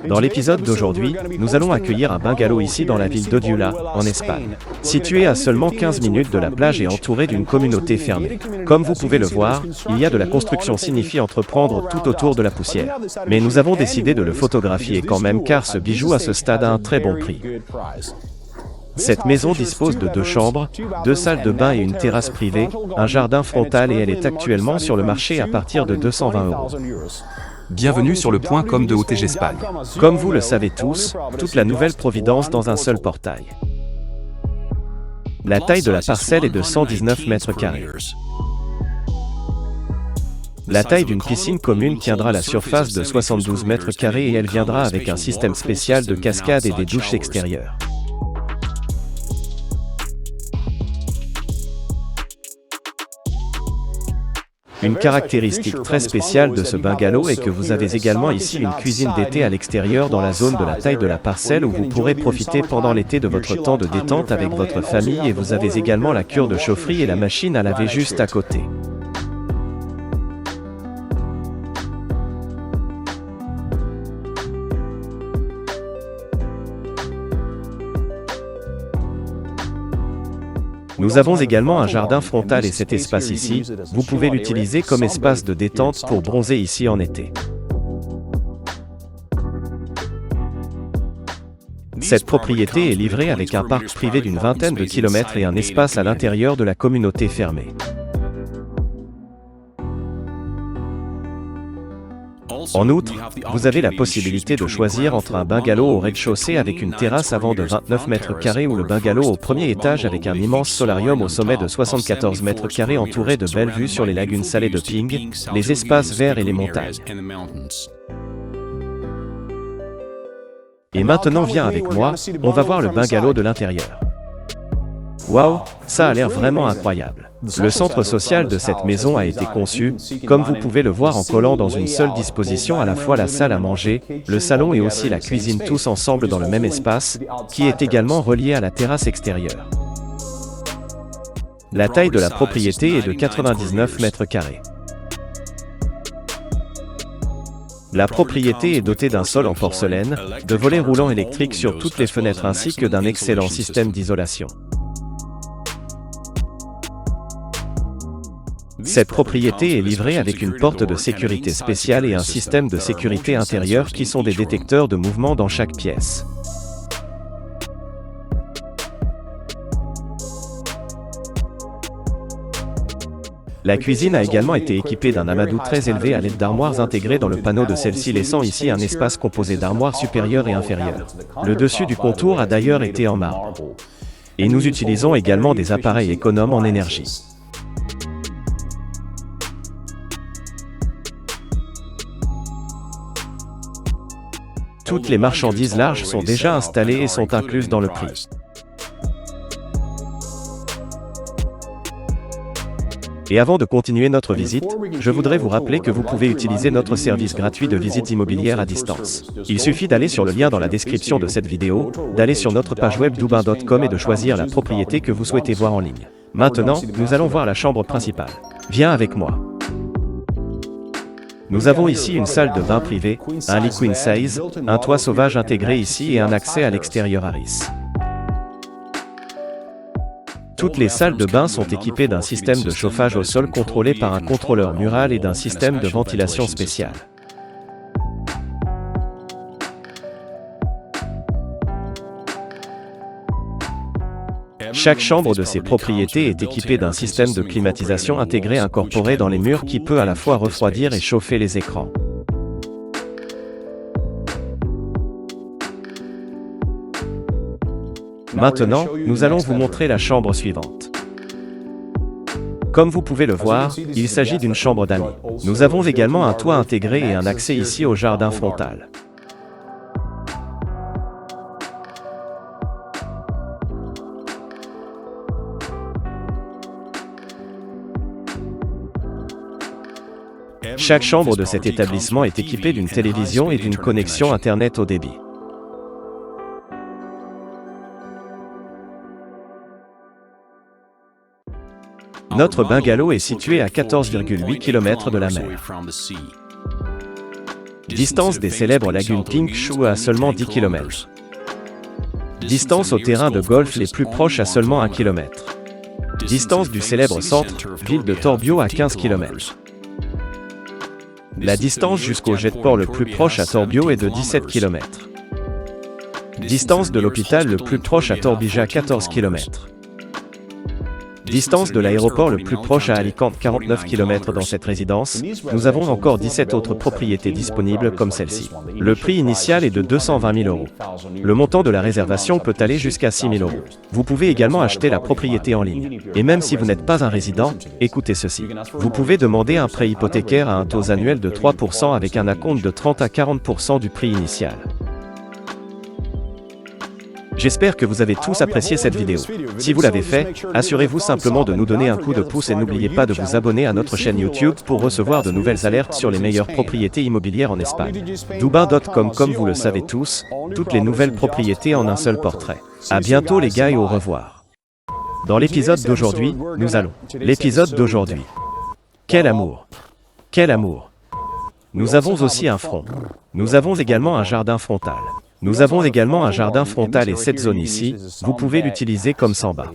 Dans l'épisode d'aujourd'hui, nous allons accueillir un bungalow ici dans la ville d'Odula, en Espagne. Situé à seulement 15 minutes de la plage et entouré d'une communauté fermée. Comme vous pouvez le voir, il y a de la construction signifie entreprendre tout autour de la poussière. Mais nous avons décidé de le photographier quand même car ce bijou à ce stade a un très bon prix. Cette maison dispose de 2 chambres, 2 salles de bain et une terrasse privée, un jardin frontal et elle est actuellement sur le marché à partir de 220 €. Bienvenue sur le point .com de OTG Espagne. Comme vous le savez tous, toute la Nouvelle-Providence dans un seul portail. La taille de la parcelle est de 119 mètres carrés. La taille d'une piscine commune tiendra la surface de 72 mètres carrés et elle viendra avec un système spécial de cascade et des douches extérieures. Une caractéristique très spéciale de ce bungalow est que vous avez également ici une cuisine d'été à l'extérieur dans la zone de la taille de la parcelle où vous pourrez profiter pendant l'été de votre temps de détente avec votre famille et vous avez également la cure de chaufferie et la machine à laver juste à côté. Nous avons également un jardin frontal et cet espace ici, vous pouvez l'utiliser comme espace de détente pour bronzer ici en été. Cette propriété est livrée avec un parc privé d'une vingtaine de kilomètres et un espace à l'intérieur de la communauté fermée. En outre, vous avez la possibilité de choisir entre un bungalow au rez-de-chaussée avec une terrasse avant de 29 mètres carrés ou le bungalow au premier étage avec un immense solarium au sommet de 74 mètres carrés entouré de belles vues sur les lagunes salées de Ping, les espaces verts et les montagnes. Et maintenant viens avec moi, on va voir le bungalow de l'intérieur. Waouh, ça a l'air vraiment incroyable. Le centre social de cette maison a été conçu, comme vous pouvez le voir en collant dans une seule disposition à la fois la salle à manger, le salon et aussi la cuisine tous ensemble dans le même espace, qui est également relié à la terrasse extérieure. La taille de la propriété est de 99 mètres carrés. La propriété est dotée d'un sol en porcelaine, de volets roulants électriques sur toutes les fenêtres ainsi que d'un excellent système d'isolation. Cette propriété est livrée avec une porte de sécurité spéciale et un système de sécurité intérieure qui sont des détecteurs de mouvement dans chaque pièce. La cuisine a également été équipée d'un amadou très élevé à l'aide d'armoires intégrées dans le panneau de celle-ci laissant ici un espace composé d'armoires supérieures et inférieures. Le dessus du contour a d'ailleurs été en marbre. Et nous utilisons également des appareils économes en énergie. Toutes les marchandises larges sont déjà installées et sont incluses dans le prix. Et avant de continuer notre visite, je voudrais vous rappeler que vous pouvez utiliser notre service gratuit de visite immobilière à distance. Il suffit d'aller sur le lien dans la description de cette vidéo, d'aller sur notre page web doubin.com et de choisir la propriété que vous souhaitez voir en ligne. Maintenant, nous allons voir la chambre principale. Viens avec moi. Nous avons ici une salle de bain privée, un lit queen size, un toit sauvage intégré ici et un accès à l'extérieur Harris. Toutes les salles de bain sont équipées d'un système de chauffage au sol contrôlé par un contrôleur mural et d'un système de ventilation spécial. Chaque chambre de ces propriétés est équipée d'un système de climatisation intégré incorporé dans les murs qui peut à la fois refroidir et chauffer les écrans. Maintenant, nous allons vous montrer la chambre suivante. Comme vous pouvez le voir, il s'agit d'une chambre d'amis. Nous avons également un toit intégré et un accès ici au jardin frontal. Chaque chambre de cet établissement est équipée d'une télévision et d'une connexion Internet haut débit. Notre bungalow est situé à 14,8 km de la mer. Distance des célèbres lagunes Pink Shoe à seulement 10 km. Distance aux terrains de golf les plus proches à seulement 1 km. Distance du célèbre centre-ville de Torbio à 15 km. La distance jusqu'au jet de port le plus proche à Torbio est de 17 km. Distance de l'hôpital le plus proche à Torbija 14 km. Distance de l'aéroport le plus proche à Alicante 49 km. Dans cette résidence, nous avons encore 17 autres propriétés disponibles comme celle-ci. Le prix initial est de 220 000 €. Le montant de la réservation peut aller jusqu'à 6 000 €. Vous pouvez également acheter la propriété en ligne. Et même si vous n'êtes pas un résident, écoutez ceci. Vous pouvez demander un prêt hypothécaire à un taux annuel de 3% avec un acompte de 30 à 40% du prix initial. J'espère que vous avez tous apprécié cette vidéo. Si vous l'avez fait, assurez-vous simplement de nous donner un coup de pouce et n'oubliez pas de vous abonner à notre chaîne YouTube pour recevoir de nouvelles alertes sur les meilleures propriétés immobilières en Espagne. Dubin.com. Comme vous le savez tous, toutes les nouvelles propriétés en un seul portrait. À bientôt les gars et au revoir. Dans l'épisode d'aujourd'hui, nous allons. L'épisode d'aujourd'hui. Quel amour! Quel amour! Nous avons aussi un front. Nous avons également un jardin frontal. Nous avons également un jardin frontal et cette zone ici, vous pouvez l'utiliser comme samba.